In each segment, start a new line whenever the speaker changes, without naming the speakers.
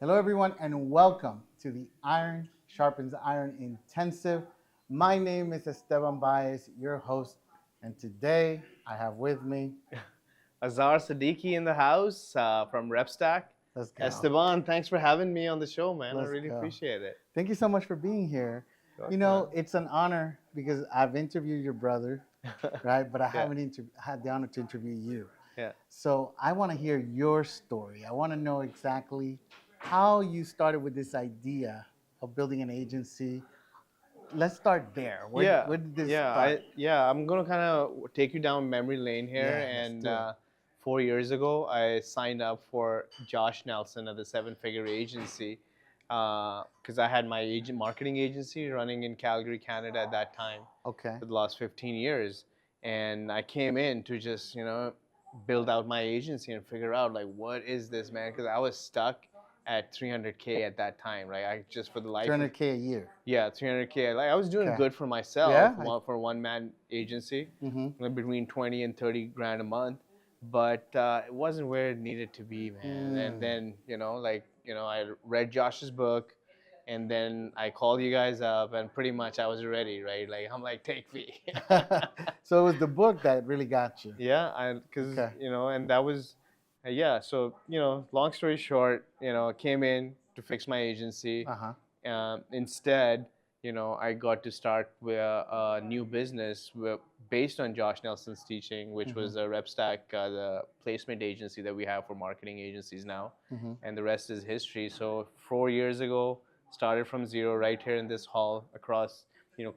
Hello, everyone, and welcome to the Iron Sharpens Iron Intensive. My name is Esteban Baez, your host, and today I have with me,
Azhar Siddiqui in the house from RepStack.
let's go,
Esteban, thanks for having me on the show, man. I
let's
really
go.
appreciate it.
Thank you so much for being here.
Sure, man.
It's an honor because I've interviewed your brother, right? But I
Yeah,
haven't had the honor to interview you.
yeah.
So I want to hear your story. I want to know exactly how you started with this idea of building an agency. Let's start there.
Yeah,
Where did this
yeah,
start?
I'm gonna kind of take you down memory lane here.
Yeah, let's
And
do it.
4 years ago, I signed up for Josh Nelson at the Seven Figure Agency because I had my marketing agency running in Calgary, Canada at that time
Okay.
for the last 15 years. And I came in to just, build out my agency and figure out like, what is this, man? Because I was stuck at 300K at that time, right? I just for the life of
300K a year.
yeah, 300K. Like I was doing
Okay.
good for myself,
Yeah.
for a one man agency,
Mm-hmm.
between 20 and 30 grand a month. But it wasn't where it needed to be, man. And
Mm.
then, I read Josh's book, and then I called you guys up, and pretty much I was ready, right? Like I'm like, take me.
So it was the book that really got you.
Yeah, because
Okay.
and that was, yeah. So long story short, I came in to fix my agency.
Uh huh.
Instead, I got to start with a new business based on Josh Nelson's teaching, which
Mm-hmm.
was a RepStack, the placement agency that we have for marketing agencies now,
Mm-hmm.
and the rest is history. So 4 years ago, started from zero right here in this hall across.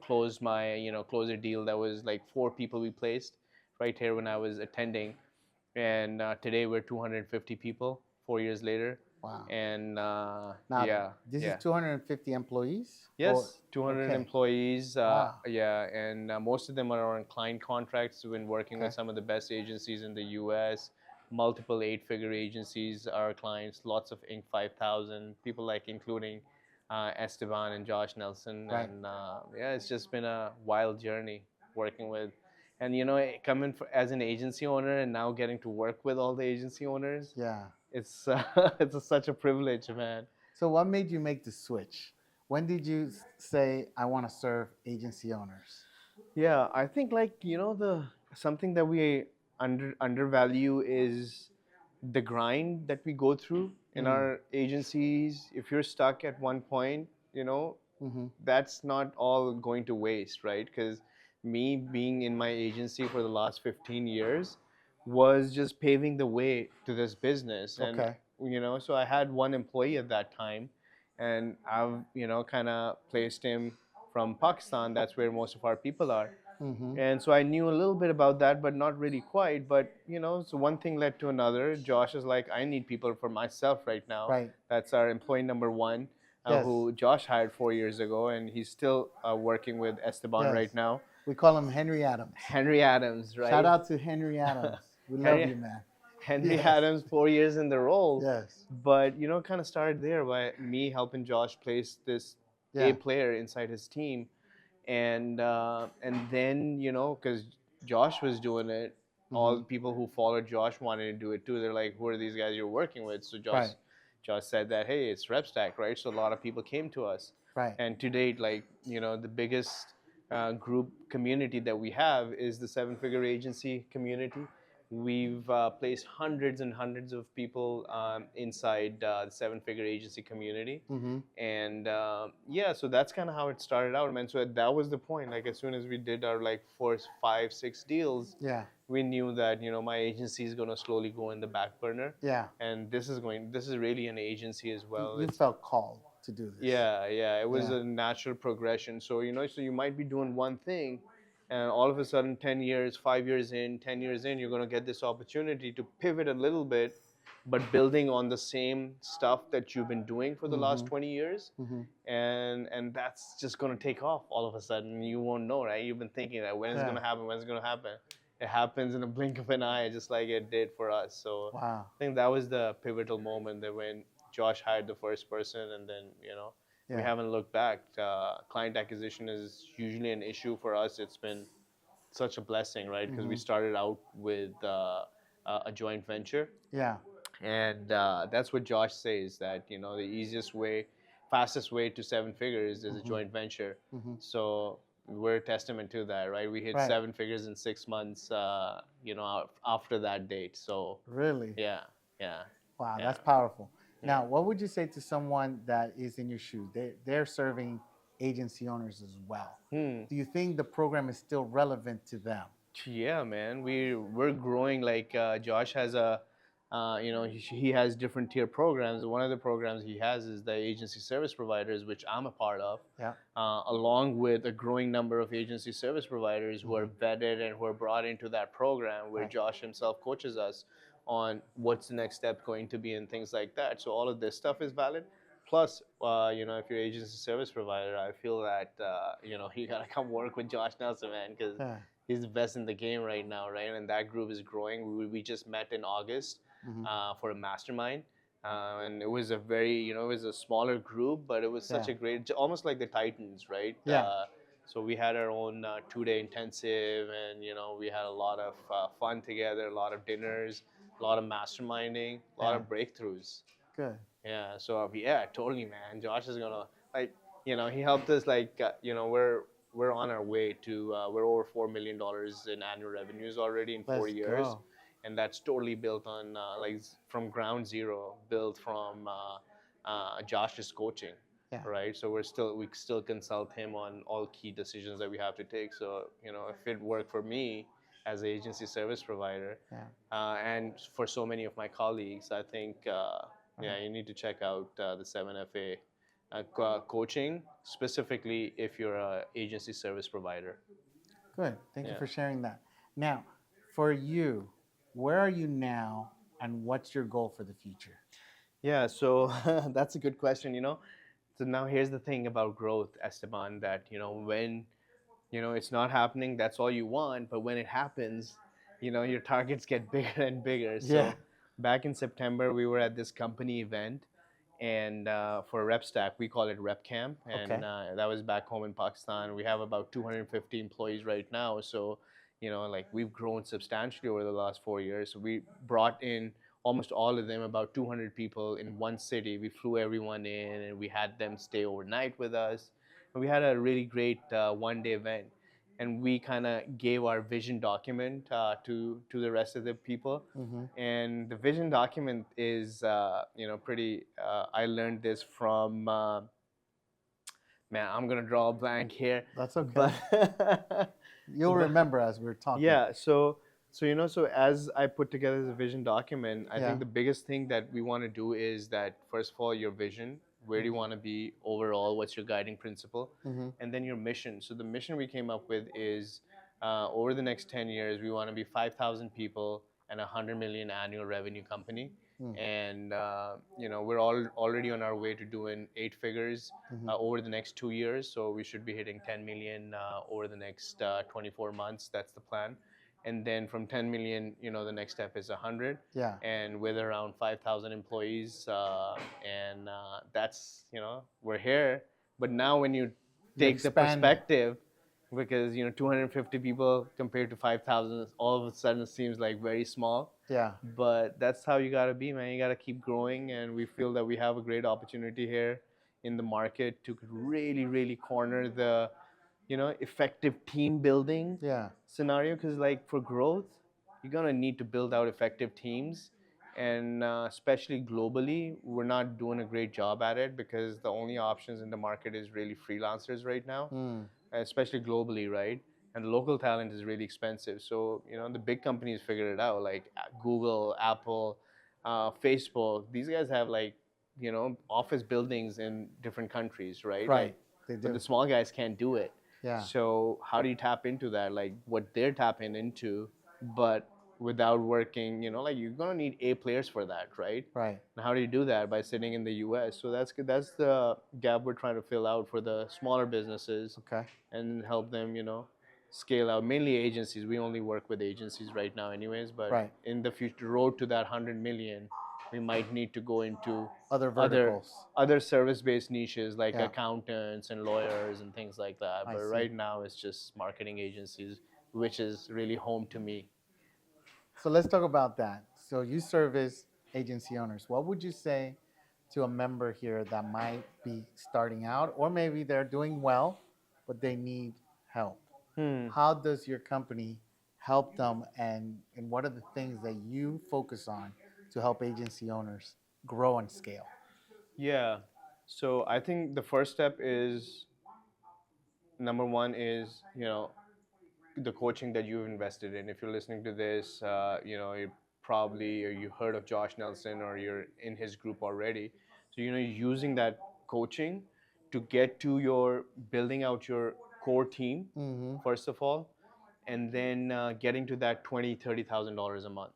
Closed my closed a deal that was like four people we placed right here when I was attending, and today we're 250 people 4 years later,
Wow.
and
Now
yeah,
this is
yeah.
250 employees, or
Yes, 200
okay.
employees.
Wow.
Yeah, and most of them are on client contracts. We've been working
Okay.
with some of the best agencies in the U.S. Multiple eight-figure agencies are our clients. Lots of Inc. 5000 people, like including Esteban and Josh Nelson.
Right.
And yeah, it's just been a wild journey working with. And coming as an agency owner and now getting to work with all the agency owners,
Yeah.
it's such a privilege, man.
So what made you make the switch? When did you say I want to serve agency owners?
Yeah, I think like the something that we undervalue is the grind that we go through in
Mm.
our agencies. If you're stuck at one point,
Mm-hmm.
that's not all going to waste, right? Because me being in my agency for the last 15 years was just paving the way to this business. And
Okay.
so I had one employee at that time, and I've kind of placed him from Pakistan. That's where most of our people are.
Mm-hmm.
And so I knew a little bit about that, but not really quite. But so one thing led to another. Josh is like, I need people for myself right now.
Right.
That's our employee number one,
Yes.
who Josh hired 4 years ago, and he's still working with Esteban
Yes.
right now.
We call him Henry Adams.
Henry Adams,
Shout
right?
out to Henry Adams. We love
Henry
you, man.
Henry
Yes.
Adams, 4 years in the role.
Yes.
But kind of started there by me helping Josh place this A
Yeah.
player inside his team, and then because Josh was doing it, all
Mm-hmm.
the people who followed Josh wanted to do it too. They're like, who are these guys you're working with? So Josh
Right.
Josh said that, hey, it's RepStack, right? So a lot of people came to us,
Right.
and to date, like the biggest group community that we have is the seven figure agency community. We've placed hundreds and hundreds of people inside the seven figure agency community,
Mm-hmm.
and yeah, so that's kind of how it started out, man. So that was the point. Like as soon as we did our like first 5 6 deals,
Yeah.
we knew that my agency is going to slowly go in the back burner,
Yeah.
and this is really an agency as well.
You
It's
felt called to do this.
yeah, yeah, it was
Yeah.
a natural progression. So so you might be doing one thing, and all of a sudden 10 years 5 years in 10 years in, you're going to get this opportunity to pivot a little bit, but building on the same stuff that you've been doing for the last
Mm-hmm.
20 years.
Mm-hmm.
And that's just going to take off all of a sudden. You won't know, right? You've been thinking that when it's
Yeah.
going to happen, when it's going to happen. It happens in a blink of an eye, just like it did for us. So
Wow.
I think that was the pivotal moment, that when Josh hired the first person, and then we
Yeah.
haven't looked back. Client acquisition is usually an issue for us. It's been such a blessing, right? Because we
Mm-hmm.
started out with a joint venture,
Yeah.
And that's what Josh says, that the easiest way, fastest way to seven figures is a
Mm-hmm.
joint venture.
Mm-hmm.
So we're a testament to that, right? We hit
Right.
seven figures in 6 months, after that date. So
Really?
yeah, yeah,
Wow,
yeah,
that's powerful.
yeah.
Now, what would you say to someone that is in your shoes? They're serving agency owners as well.
Hmm.
Do you think the program is still relevant to them?
Yeah, man, we're growing. Like Josh has he has different tier programs. One of the programs he has is the agency service providers, which I'm a part of,
Yeah.
along with a growing number of agency service providers who are
Mhm.
vetted and who are brought into that program, where
Right.
Josh himself coaches us on what's the next step going to be and things like that. So all of this stuff is valid. Plus, if you're agency service provider, I feel that you gotta come work with Josh Nelson, man, because
Yeah.
he's the best in the game right now, right? And that group is growing. We just met in August
Hmm.
for a mastermind. And it was a very, it was a smaller group, but it was
Yeah.
such a great, almost like the Titans, right?
Yeah.
So we had our own 2-day intensive, and we had a lot of fun together, a lot of dinners, a lot of masterminding, a lot
Yeah.
of breakthroughs.
Good.
Yeah. So yeah, totally, man. Josh is gonna, like, he helped us, like, we're on our way to we're over $4 million in annual revenues already in four
Let's
years,
go.
and that's totally built on from ground zero, built from Josh's coaching.
Yeah.
Right, so we still consult him on all key decisions that we have to take. So if it worked for me as an agency service provider,
Yeah.
and for so many of my colleagues, I think yeah,
Right.
you need to check out the 7FA coaching, specifically if you're a agency service provider.
Good. Thank you
Yeah.
for sharing that. Now, for you, where are you now, and what's your goal for the future?
Yeah, so that's a good question. So now here's the thing about growth, Esteban, that when it's not happening, that's all you want, but when it happens, your targets get bigger and bigger.
Yeah.
So back in September, we were at this company event, and for rep stack, we call it rep camp,
Okay.
and that was back home in Pakistan. We have about 250 employees right now, so like, we've grown substantially over the last 4 years. So we brought in almost all of them, about 200 people in one city. We flew everyone in, and we had them stay overnight with us, and we had a really great one-day event. And we kind of gave our vision document to the rest of the people.
Mm-hmm.
And the vision document is pretty. I learned this from man. I'm gonna draw a blank here,
That's okay.
but
You'll
but
remember as we're talking.
yeah. So as I put together the vision document, I
Yeah.
think the biggest thing that we want to do is that, first of all, your vision. Where do you want to be overall? What's your guiding principle?
Mm-hmm.
And then your mission. So the mission we came up with is, over the next 10 years, we want to be 5,000 people and a 100 million annual revenue company.
Mm.
And we're already on our way to doing 8 figures
Mm-hmm.
over the next 2 years. So we should be hitting 10 million over the next 24 months. That's the plan. And then from 10 million, the next step is 100.
Yeah.
And with around 5,000 employees, and that's, we're here. But now when you take the
expanding.
perspective, because 250 people compared to 5,000, all of a sudden it seems like very small.
Yeah.
But that's how you gotta be, man. You gotta keep growing, and we feel that we have a great opportunity here in the market to really, really corner the effective team building
Yeah.
scenario. Because, like, for growth, you're gonna need to build out effective teams, and especially globally, we're not doing a great job at it, because the only options in the market is really freelancers right now,
Mm.
especially globally, right? And local talent is really expensive. So the big companies figured it out, like Google, Apple, Facebook. These guys have, like, office buildings in different countries, right?
Right.
Like,
They
but
do.
the small guys can't do it.
Yeah.
So how do you tap into that? Like, what they're tapping into, but without working, like, you're gonna need A players for that, right?
Right.
And how do you do that? By sitting in the US. So that's good. That's the gap we're trying to fill out for the smaller businesses,
Okay.
and help them, scale out. Mainly agencies. We only work with agencies right now, anyways. But
Right.
in the future, road to that 100 million, we might need to go into
Other
other
verticals.
other service-based niches, like
Yeah.
accountants and lawyers and things like that.
I
But
see.
right now, it's just marketing agencies, which is really home to me.
So let's talk about that. So you service agency owners, what would you say to a member here that might be starting out, or maybe they're doing well, but they need help?
Hmm.
How does your company help them, and what are the things that you focus on to help agency owners grow and scale?
Yeah. So I think the first step is, number one is, the coaching that you've invested in. If you're listening to this, you probably, or you heard of Josh Nelson, or you're in his group already. So using that coaching to get to your building out your core team,
Mm-hmm.
first of all, and then getting to that 20, $30,000 a month,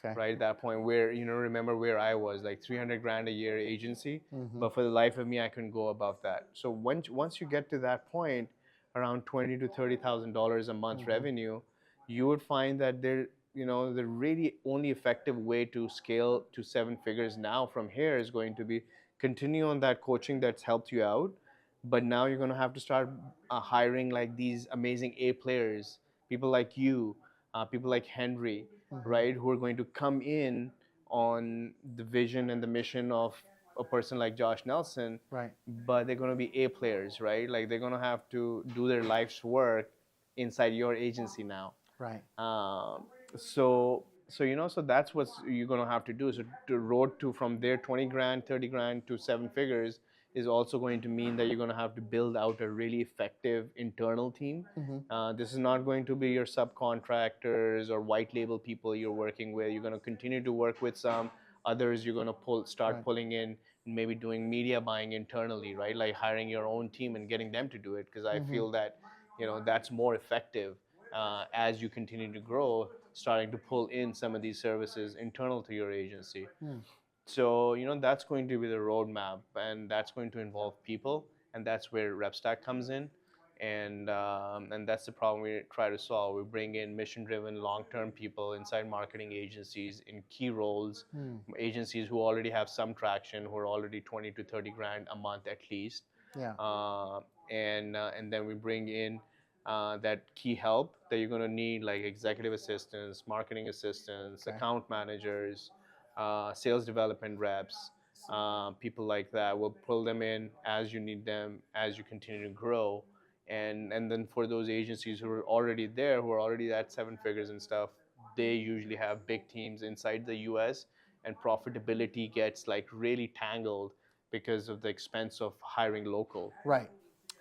Okay.
right? At that point where, remember where I was, like 300 grand a year agency,
Mm-hmm.
but for the life of me, I couldn't go above that. So once you get to that point, around 20 to $30,000 a month
Mm-hmm.
revenue, you would find that the really only effective way to scale to seven figures now from here is going to be continue on that coaching that's helped you out, but now you're going to have to start hiring like these amazing A players, people like you, people like Henry,
Mm-hmm.
right, who are going to come in on the vision and the mission of a person like Josh Nelson,
Right.
but they're going to be A players, right? Like they're going to have to do their life's work inside your agency now.
Right.
Um, so that's what you're gonna have to do. So the road to from there 20 grand, 30 grand to seven figures is also going to mean that you're gonna have to build out a really effective internal team.
Mm-hmm.
This is not going to be your subcontractors or white label people you're working with. You're gonna continue to work with some others. You're gonna start
Right.
pulling in, maybe doing media buying internally, right? Like hiring your own team and getting them to do it, because I
Mm-hmm.
feel that that's more effective as you continue to grow, starting to pull in some of these services internal to your agency.
Mm.
So, that's going to be the roadmap, and that's going to involve people, and that's where RepStack comes in. And that's the problem we try to solve. We bring in mission-driven, long-term people inside marketing agencies in key roles,
Mm.
agencies who already have some traction, who are already 20 to 30 grand a month at least,
Yeah.
and then we bring in that key help that you're going to need, like executive assistants, marketing assistants,
Okay.
account managers, sales development reps, people like that. We'll pull them in as you need them, as you continue to grow. And then for those agencies who are already there, who are already at seven figures and stuff, they usually have big teams inside the US, and profitability gets like really tangled because of the expense of hiring local.
Right.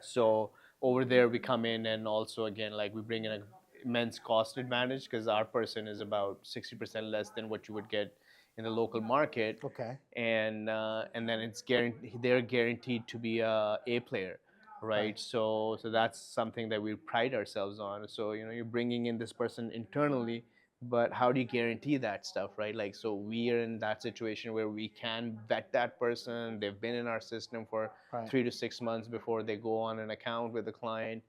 So over there we come in, and also again, like we bring in an immense cost advantage, because our person is about 60% less than what you would get in the local market,
Okay.
and then they're guaranteed to be a player,
Right.
right? So that's something that we pride ourselves on. So you're bringing in this person internally, but how do you guarantee that stuff, right? Like, so we are in that situation where we can vet that person. They've been in our system for
Right.
3 to 6 months before they go on an account with the client,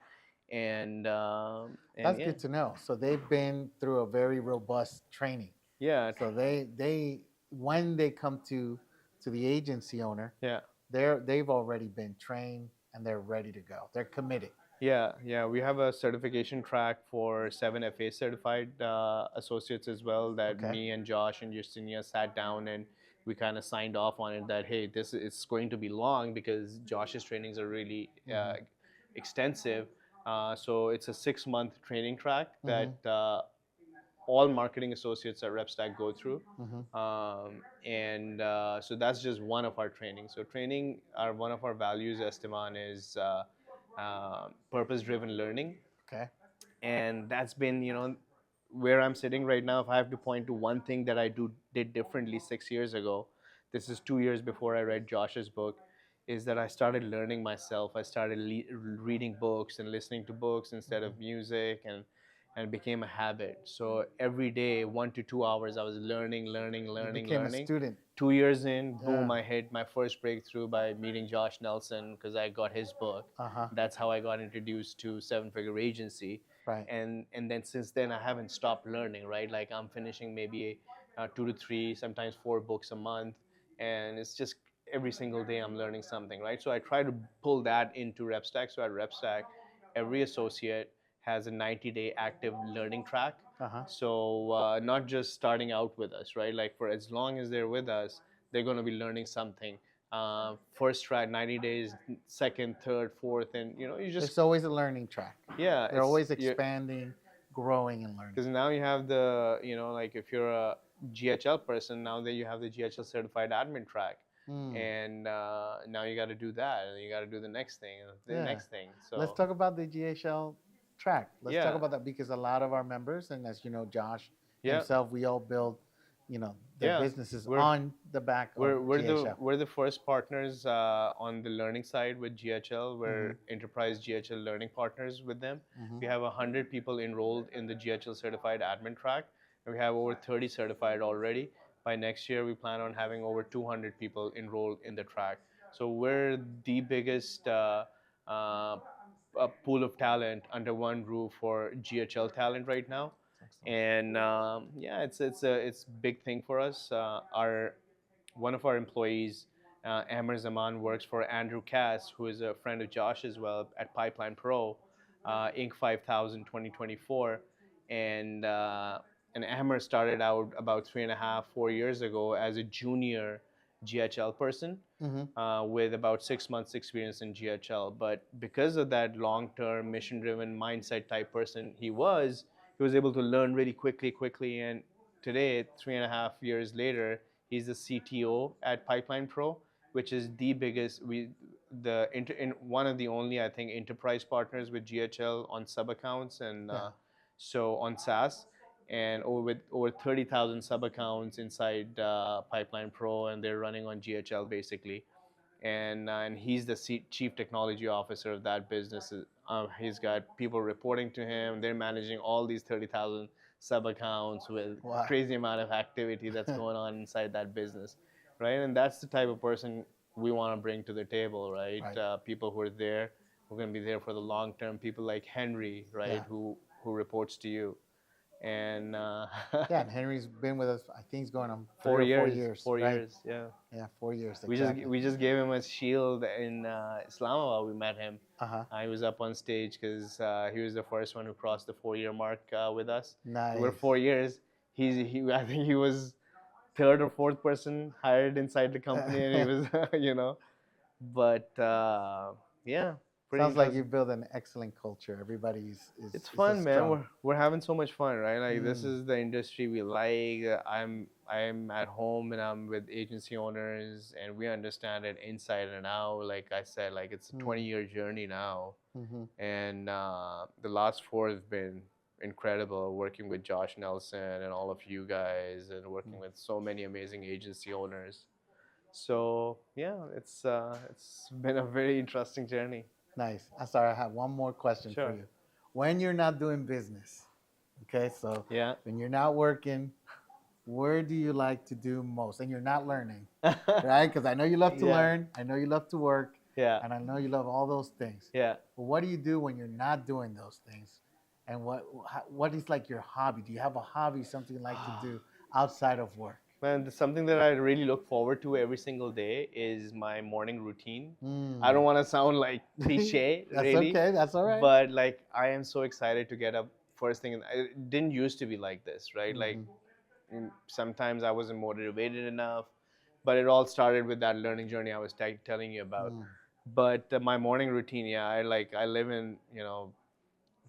and
That's
yeah.
good to know. So they've been through a very robust training.
Yeah.
So they when they come to the agency owner,
Yeah.
they've already been trained and they're ready to go. They're committed.
Yeah. We have a certification track for 7 FA certified associates as well, that
Okay.
me and Josh and Justinia sat down and we kind of signed off on it, that hey, this is going to be long because Josh's trainings are really
Mm-hmm.
extensive. So it's a 6 month training track
Mm-hmm.
that all marketing associates at RepStack go through.
Mm-hmm.
And so that's just one of our trainings. So training, one of our values, Esteban, is purpose-driven learning,
Okay.
and that's been, where I'm sitting right now. If I have to point to one thing that I did differently 6 years ago, this is 2 years before I read Josh's book, is that I started learning myself. I started reading books and listening to books instead
Mm-hmm.
of music, and it became a habit. So every day, 1 to 2 hours, I was learning, learning,
You
learning,
became a
learning.
student.
2 years in,
Yeah.
boom, I hit my first breakthrough by meeting Josh Nelson, because I got his book.
Uh-huh.
That's how I got introduced to Seven Figure Agency.
Right.
And then since then, I haven't stopped learning, right? Like I'm finishing maybe 2 to 3, sometimes 4 books a month, and it's just every single day I'm learning something, right? So I try to pull that into RepStack. So at RepStack, every associate has a 90-day active learning track
Uh-huh.
So not just starting out with us, right? Like for as long as they're with us, they're going to be learning something. First track, 90 days, second, third, fourth, and you just
It's always a learning track.
yeah,
They're
it's
always expanding, growing, and learning.
because now you have the like if you're a GHL person, now that you have the GHL certified admin track,
Mm.
and now you got to do that, and you got to do the next thing, and the
Yeah.
next thing.
Let's
So
talk about the GHL track. Let's talk
yeah,
about that because a lot of our members, and as you know, Josh
yeah,
himself, we all build, their
yeah.
businesses
We're
on the back of GHL.
we're the first partners on the learning side with GHL.
Mm-hmm.
We're enterprise GHL learning partners with them.
Mm-hmm.
We have 100 people enrolled in the GHL certified admin track, and we have over 30 certified already. By next year, we plan on having over 200 people enrolled in the track. So we're the biggest uh, pool of talent under one roof for GHL talent right now.
Excellent.
And yeah, it's big thing for us. Our one of our employees, Amr Zaman, works for Andrew Cass, who is a friend of Josh as well at Pipeline Pro, Inc. 5000 2024, and Amr started out about 3.5, 4 years ago as a junior GHL person
Mm-hmm.
with about 6 months experience in GHL. But because of that long-term, mission-driven mindset type person he was able to learn really quickly. And today, 3.5 years later, he's the CTO at Pipeline Pro, which is the biggest one of the only I think enterprise partners with GHL on sub accounts and
Yeah.
so on SaaS and with over 30,000 sub accounts inside Pipeline Pro, and they're running on GHL basically. And he's the chief technology officer of that business. He's got people reporting to him. They're managing all these 30,000 sub accounts with
Wow.
crazy amount of activity that's going on inside that business, right? And that's the type of person we want to bring to the table, right?
Right.
People who are there, who are going to be there for the long term. People like Henry, right,
Yeah.
who reports to you, and
Yeah, and Henry's been with us. I think he's going on 3
4
or 4
years,
years.
4 years, yeah.
Yeah, 4 years
We
exactly.
we just gave him a shield in Islamabad. We met him.
Uh-huh.
He was up on stage because he was the first one who crossed the 4 year mark with us.
Nice.
We're 4 years. I think he was third or fourth person hired inside the company, and he was But yeah, pretty
Sounds like
interesting.
you build an excellent culture. Everybody's is
It's
is
fun, man.
strong.
We're having so much fun, right? Like this
Mm.
is the industry we like. I'm at home and I'm with agency owners, and we understand it inside and out. Like I said, like it's a 20-year journey now,
Mm-hmm.
and the last four have been incredible. Working with Josh Nelson and all of you guys, and working with so many amazing agency owners. So yeah, it's been a very interesting journey.
Nice. I'm sorry, I have one more question for
Sure.
you. When you're not doing business, okay, so
Yeah.
when you're not working, where do you like to do most? And you're not learning, right? Because I know you love to
Yeah.
learn, I know you love to work,
Yeah.
and I know you love all those things.
Yeah.
But what do you do when you're not doing those things? And what is like your hobby? Do you have a hobby, something you like to do outside of work?
Man, something that I really look forward to every single day is my morning routine.
Mm.
I don't want to sound like cliche,
That's
really,
okay. That's all right.
but like I am so excited to get up first thing. It didn't used to be like this, right? Like sometimes I wasn't motivated enough, but it all started with that learning journey I was telling you about.
Mm.
But my morning routine, yeah, I live in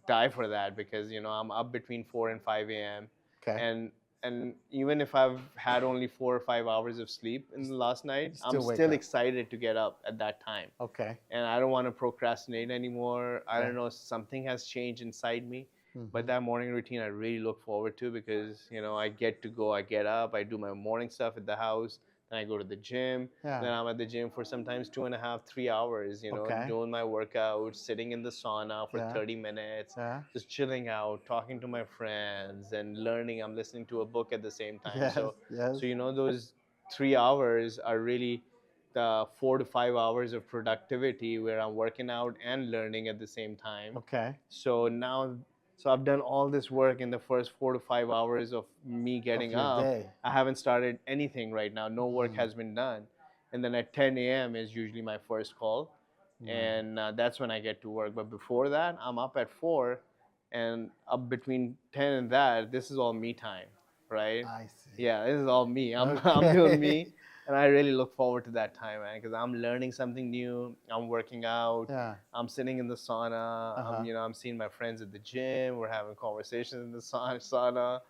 die for that because I'm up between 4 and 5 a.m.
Okay.
and even if I've had only 4 or 5 hours of sleep in the last night, I'm
Still wake
still
up.
excited to get up at that time.
Okay.
And I don't want to procrastinate anymore. I
Yeah.
don't know, something has changed inside me.
Mhm.
But that morning routine I really look forward to because I get to go, I get up, I do my morning stuff at the house, then I go to the gym.
Yeah.
Then I'm at the gym for sometimes 2.5, 3 hours,
Okay.
doing my workout, sitting in the sauna for
Yeah.
30 minutes,
Yeah.
just chilling out, talking to my friends and learning. I'm listening to a book at the same time.
Yes.
So,
Yes.
so those 3 hours are really the 4 to 5 hours of productivity where I'm working out and learning at the same time.
Okay.
So I've done all this work in the first 4 to 5 hours of me getting
your
up.
day.
I haven't started anything right now. No work
Mm.
has been done. And then at 10 a.m. is usually my first call.
Mm.
And that's when I get to work. But before that, I'm up at 4 and up between 10 and that, this is all me time, right?
I see.
Yeah, this is all me. I'm doing
Okay.
me, and I really look forward to that time, man, because I'm learning something new. I'm working out.
Yeah.
I'm sitting in the sauna.
Uh-huh.
I'm seeing my friends at the gym. We're having conversations in the sauna,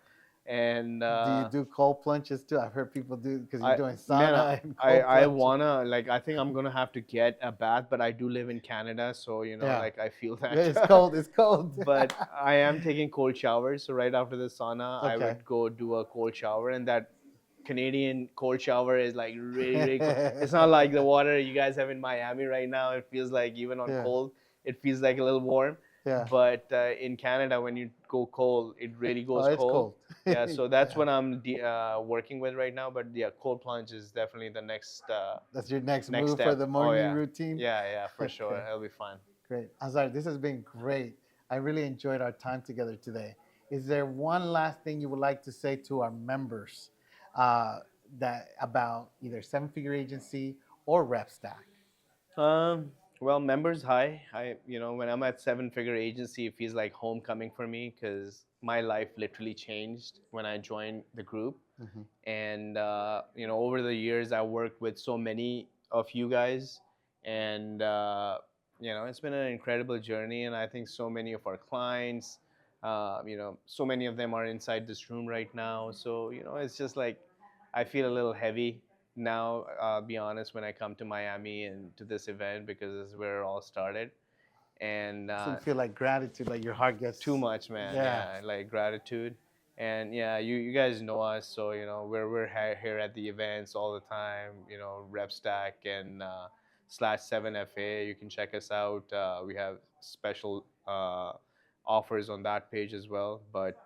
and
Do you do cold plunges too? I've heard people do because you're
I
doing
man,
sauna and cold
I
plunges.
wanna like I think I'm gonna have to get a bath, but I do live in Canada, so
Yeah.
like I feel
Yeah,
that.
it's cold. It's cold.
But I am taking cold showers, so right after the sauna, I
Okay.
would go do a cold shower, and that Canadian cold shower is like really really cold. It's not like the water you guys have in Miami right now. It feels like even on
Yeah.
cold, it feels like a little warm.
Yeah.
But in Canada, when you go cold, it really
Oh,
goes
it's
cold.
cold.
Yeah, so that's
Yeah.
what I'm working with right now. But yeah, cold plunge is definitely the
That's your next
next
move for
step.
the
Oh
morning
yeah,
routine.
yeah, for sure.
Okay.
It'll be fun.
Great. Azhar, this has been great. I really enjoyed our time together today. Is there one last thing you would like to say to our members uh, that about either Seven Figure Agency or RepStack?
Um, well, members high. When I'm at seven figure agency, it feels like homecoming for me because my life literally changed when I joined the group.
Mm-hmm.
And over the years, I worked with so many of you guys, and it's been an incredible journey. And I think so many of our clients, so many of them are inside this room right now. So it's just like I feel a little heavy now. Be honest, when I come to Miami and to this event because this is where it all started, and
So you feel like gratitude, like your heart gets.
too much, man.
Yeah.
Yeah, like gratitude. And yeah, you guys know us, so we're here at the events all the time. RepStack and slash 7FA. You can check us out. We have special offers on that page as well. But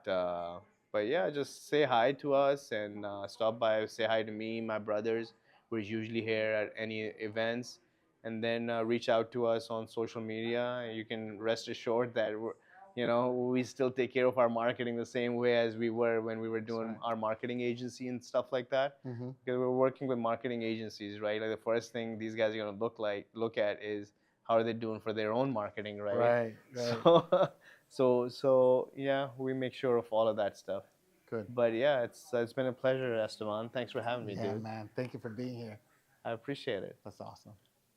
yeah, just say hi to us and stop by. Say hi to me, my brothers. We're usually here at any events, and then reach out to us on social media. You can rest assured that we still take care of our marketing the same way as we were when we were doing
right.
our marketing agency and stuff like that.
Mm-hmm.
Because we're working with marketing agencies, right? Like the first thing these guys are gonna look at is how are they doing for their own marketing, right?
Right. Right.
So, so yeah, we make sure of all of that stuff.
Good.
But yeah, it's been a pleasure, Esteban. Thanks for having me,
Yeah,
dude.
man. Thank you for being here.
I appreciate it.
That's awesome.